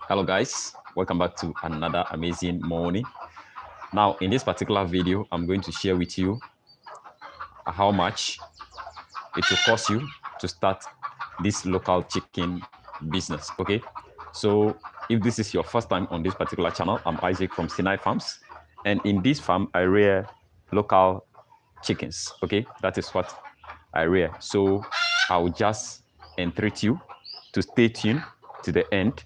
Hello guys, welcome back to another amazing morning. Now in this particular video, I'm going to share with you how much it will cost you to start this local chicken business. Okay, so if this is your first time on this particular channel, I'm Isaac from Sinai Farms, and in this farm I rear local chickens. Okay, that is what I rear. So I'll just entreat you to stay tuned to the end.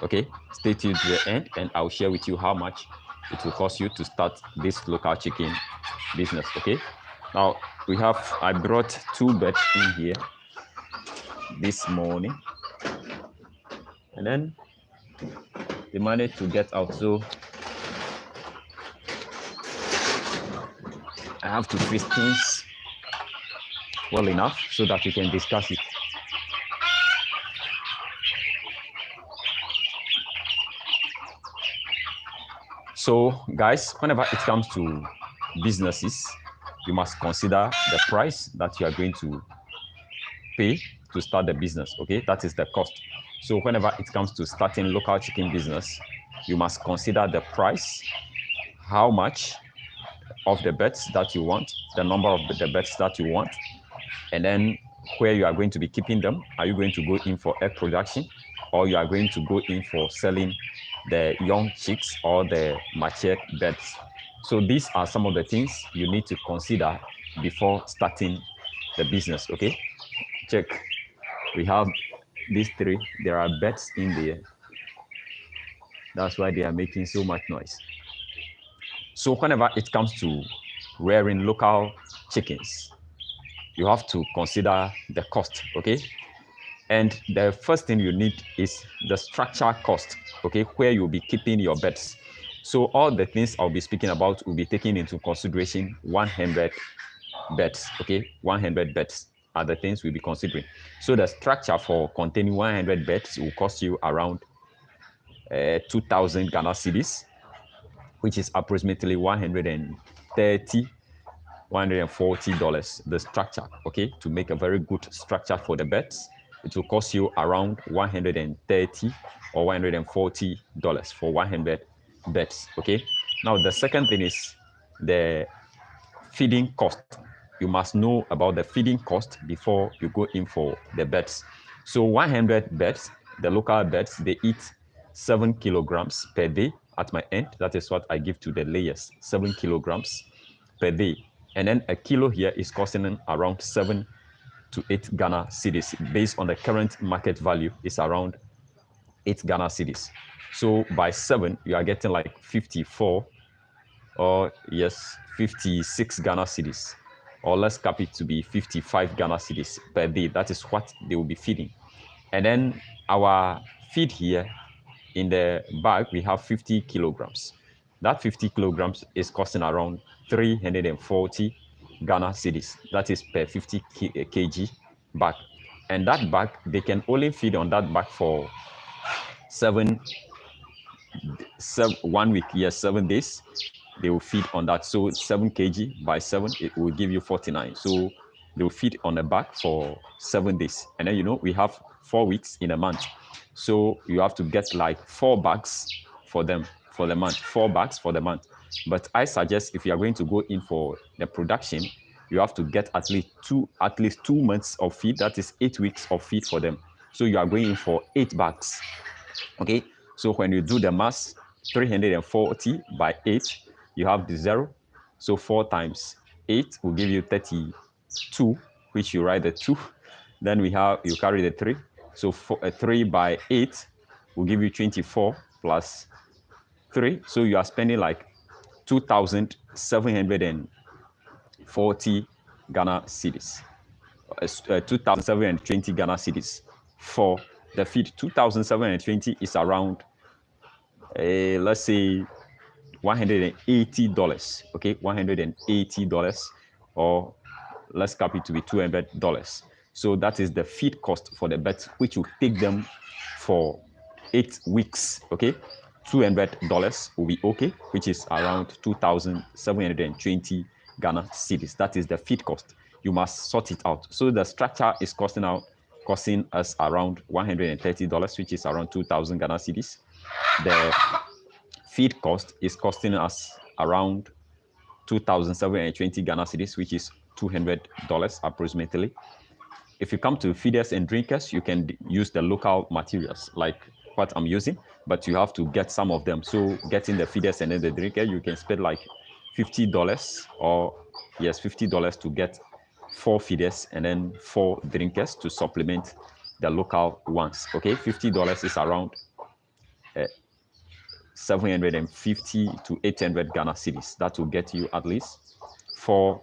Okay, stay tuned to the end and I'll share with you how much it will cost you to start this local chicken business. Okay, now I brought 2 birds in here this morning, and then they managed to get out, so I have to freeze things well enough so that we can discuss it. So guys, whenever it comes to businesses, you must consider the price that you are going to pay to start the business. Okay, that is the cost. So whenever it comes to starting local chicken business, you must consider the price, how much of the birds that you want, the number of the birds that you want, and then where you are going to be keeping them. Are you going to go in for egg production, or you are going to go in for selling the young chicks or the matured birds? So these are some of the things you need to consider before starting the business. Okay, check. We have these 3. There are birds in there. That's why they are making so much noise. So whenever it comes to rearing local chickens, you have to consider the cost. Okay, and the first thing you need is the structure cost. Okay, where you'll be keeping your birds. So all the things I'll be speaking about will be taken into consideration 100 birds. Okay, 100 birds are the things we'll be considering. So the structure for containing 100 birds will cost you around 2,000 Ghana cedis, which is approximately $140 the structure. Okay, to make a very good structure for the birds, it will cost you around $130 or $140 for 100 birds. Okay, now the second thing is the feeding cost. You must know about the feeding cost before you go in for the birds. So 100 birds, the local birds, they eat 7 kilograms per day at my end. That is what I give to the layers, 7 kilograms per day. And then a kilo here is costing around 7 to 8 Ghana cedis. Based on the current market value, it's around 8 Ghana cedis. So by 7, you are getting like 54 or 56 Ghana cedis. Or let's cap it to be 55 Ghana cedis per day. That is what they will be feeding. And then our feed here in the bag, we have 50 kilograms. That 50 kilograms is costing around 340 Ghana cedis. That is per 50 kg bag. And that bag, they can only feed on that bag for 1 week. Yes, 7 days. They will feed on that. So 7 kg by 7, it will give you 49. So they will feed on a bag for 7 days. And then, we have 4 weeks in a month. So you have to get like 4 bags for them for the month, 4 bags for the month. But I suggest if you are going to go in for the production, you have to get at least 2 months of feed. That is 8 weeks of feed for them. So you are going in for 8 bags. Okay. So when you do the math, 340 by 8, you have the 0. So 4 times 8 will give you 32, which you write the 2. Then you carry the 3. So 3 by 8 will give you 24 plus 3. So you are spending like 2,740 Ghana cedis, 2,720 Ghana cedis for the feed. 2,720 is around, let's say, $180. Okay, $180, or let's cap it to be $200. So that is the feed cost for the birds, which will take them for 8 weeks. Okay, $200 will be okay, which is around 2,720 Ghana cedis. That is the feed cost. You must sort it out. So the structure is costing us around $130, which is around 2,000 Ghana cedis. The feed cost is costing us around 2,720 Ghana cedis, which is $200 approximately. If you come to feeders and drinkers, you can use the local materials like what I'm using, but you have to get some of them. So getting the feeders and then the drinker, you can spend like $50 or yes, $50 to get 4 feeders and then 4 drinkers to supplement the local ones. Okay, $50 is around 750 to 800 Ghana cedis. That will get you at least 4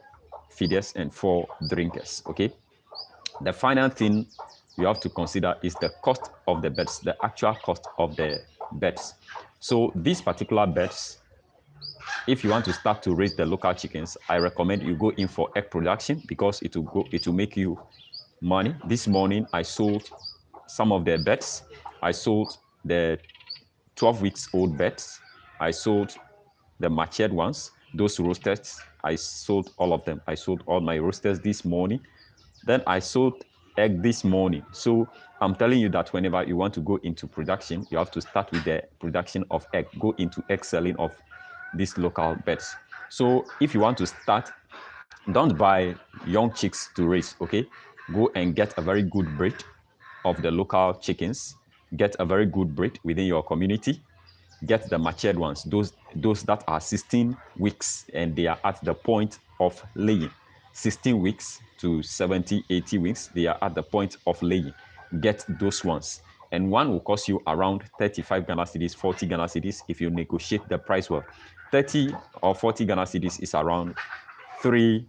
feeders and 4 drinkers. Okay. The final thing you have to consider is the cost of the birds, the actual cost of the birds. So these particular birds, if you want to start to raise the local chickens, I recommend you go in for egg production because it will make you money. This morning I sold some of the birds. I sold the 12 weeks old birds. I sold the matured ones, those roosters. I sold all of them. I sold all my roosters this morning. Then I sold egg this morning. So I'm telling you that whenever you want to go into production, you have to start with the production of egg. Go into egg selling of these local birds. So if you want to start, don't buy young chicks to raise, okay? Go and get a very good breed of the local chickens. Get a very good breed within your community. Get the matured ones, those that are 16 weeks and they are at the point of laying. 16 weeks to 70, 80 weeks, they are at the point of laying. Get those ones. And one will cost you around 35 Ghana cedis, 40 Ghana cedis if you negotiate the price well. 30 or 40 Ghana cedis is around $3.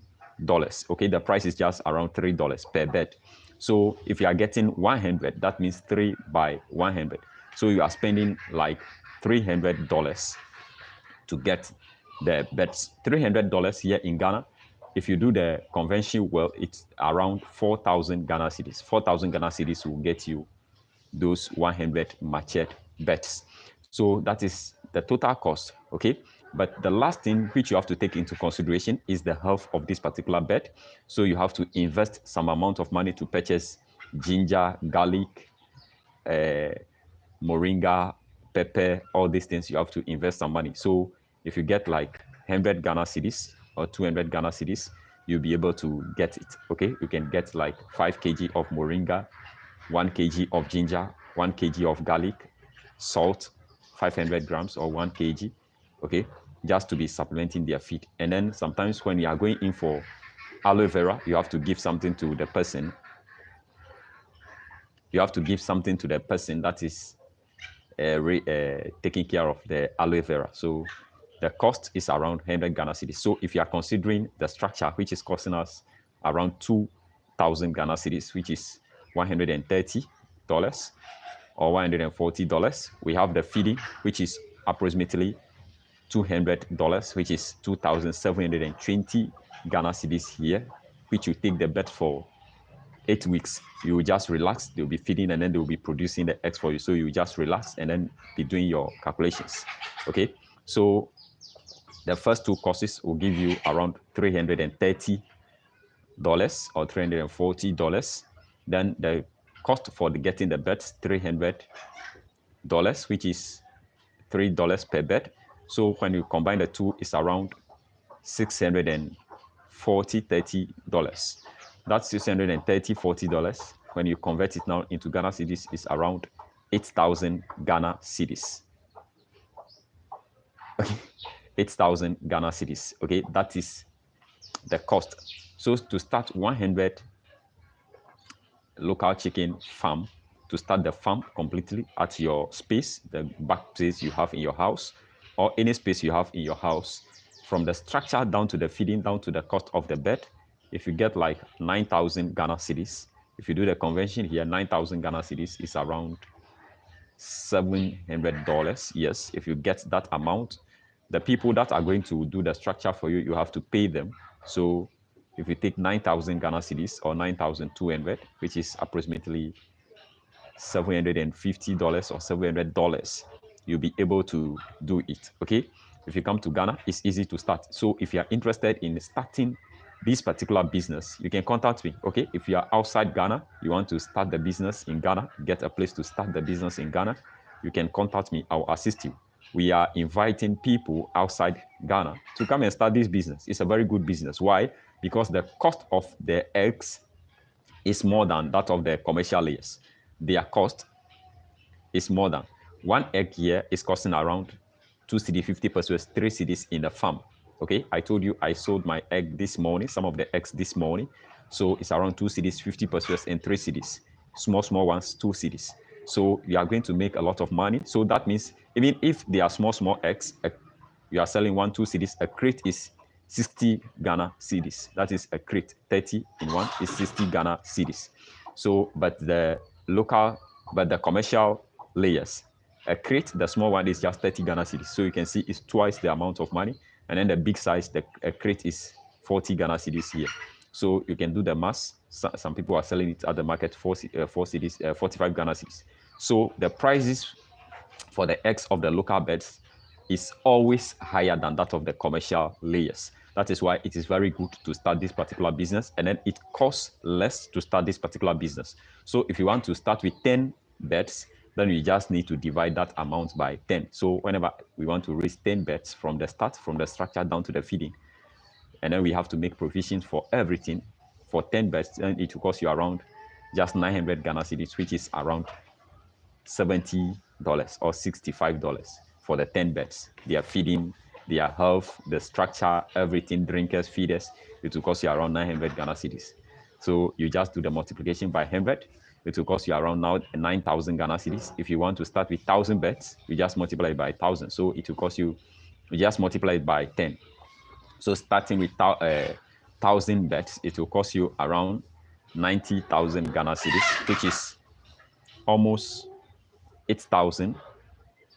Okay, the price is just around $3 per bed. So if you are getting 100, that means 3 by 100. So you are spending like $300 to get the beds. $300 here in Ghana. If you do the convention well, it's around 4,000 Ghana cedis. 4,000 Ghana cedis will get you those 100 matured beds. So that is the total cost, okay? But the last thing which you have to take into consideration is the health of this particular bed. So you have to invest some amount of money to purchase ginger, garlic, moringa, pepper, all these things. You have to invest some money. So if you get like 100 Ghana cedis or 200 Ghana cedis, you'll be able to get it, okay? You can get like 5 kg of moringa, 1 kg of ginger, 1 kg of garlic, salt, 500 grams or 1 kg, okay? Just to be supplementing their feed. And then sometimes when you are going in for aloe vera, you have to give something to the person. You have to give something to the person that is taking care of the aloe vera. So the cost is around 100 Ghana cedis. So if you are considering the structure, which is costing us around 2,000 Ghana cedis, which is $130 or $140, we have the feeding, which is approximately $200, which is 2,720 Ghana cedis here, which you take the bet for 8 weeks. You will just relax, they'll be feeding and then they'll be producing the eggs for you. So you just relax and then be doing your calculations. Okay, so the first 2 courses will give you around $330 or $340. Then the cost for getting the beds, $300, which is $3 per bed. So when you combine the two, it's around $640, $30. That's $630, $40. When you convert it now into Ghana cedis, it's around 8,000 Ghana cedis. Okay, 8,000 Ghana cedis. Okay, that is the cost. So to start 100 local chicken farm, to start the farm completely at your space, the back space you have in your house, or any space you have in your house, from the structure down to the feeding, down to the cost of the bed, if you get like 9,000 Ghana cedis, if you do the conversion here, 9,000 Ghana cedis is around $700. Yes, if you get that amount, the people that are going to do the structure for you, you have to pay them. So if you take 9,000 Ghana cedis or 9,200, which is approximately $750 or $700, you'll be able to do it. Okay, if you come to Ghana, it's easy to start. So if you're interested in starting this particular business, you can contact me. Okay, if you are outside Ghana, you want to start the business in Ghana, get a place to start the business in Ghana, you can contact me. I'll assist you. We are inviting people outside Ghana to come and start this business. It's a very good business. Why? Because the cost of the eggs is more than that of the commercial layers. Their cost is more than one egg here is costing around 2 cedi 50 pesos, 3 cedis in the farm. Okay, I told you I sold my egg this morning, some of the eggs this morning. So it's around 2 cedis, 50 pesos, and 3 cedis. Small ones, 2 cedis. So you are going to make a lot of money. So that means even if they are small eggs, you are selling 1, 2 cedis, a crate is 60 Ghana cedis. That is a crate, 30 in one is 60 Ghana cedis. So, but the commercial layers, a crate, the small one is just 30 Ghana cedis. So you can see it's twice the amount of money. And then the big size, a crate is 40 Ghana cedis here. So you can do the math. Some people are selling it at the market 4 cedis, 45 Ghana cedis. So the prices for the eggs of the local beds is always higher than that of the commercial layers. That is why it is very good to start this particular business, and then it costs less to start this particular business. So if you want to start with 10 beds, then you just need to divide that amount by 10. So whenever we want to raise 10 beds from the start, from the structure down to the feeding, and then we have to make provisions for everything for 10 beds, and it will cost you around just 900 Ghana cedis, which is around $70 or $65 for the 10 beds. Their feeding, their health, the structure, everything, drinkers, feeders, it will cost you around 900 Ghana cedis. So you just do the multiplication by 100. It will cost you around now 9,000 Ghana cedis. If you want to start with 1,000 beds, you just multiply it by 1,000. So it will cost you just multiply it by 10. So starting with 1,000 beds, it will cost you around 90,000 Ghana cedis, which is almost 8,000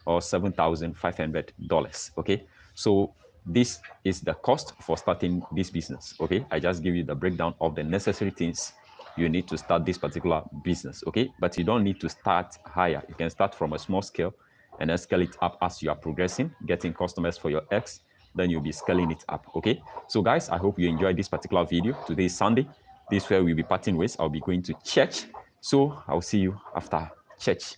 or $7,500. Okay, so this is the cost for starting this business. Okay, I just give you the breakdown of the necessary things you need to start this particular business. Okay, but you don't need to start higher. You can start from a small scale and then scale it up as you are progressing, getting customers for your eggs. Then you'll be scaling it up. Okay, so guys, I hope you enjoyed this particular video. Today is Sunday. This is where we'll be parting ways. I'll be going to church, so I'll see you after church.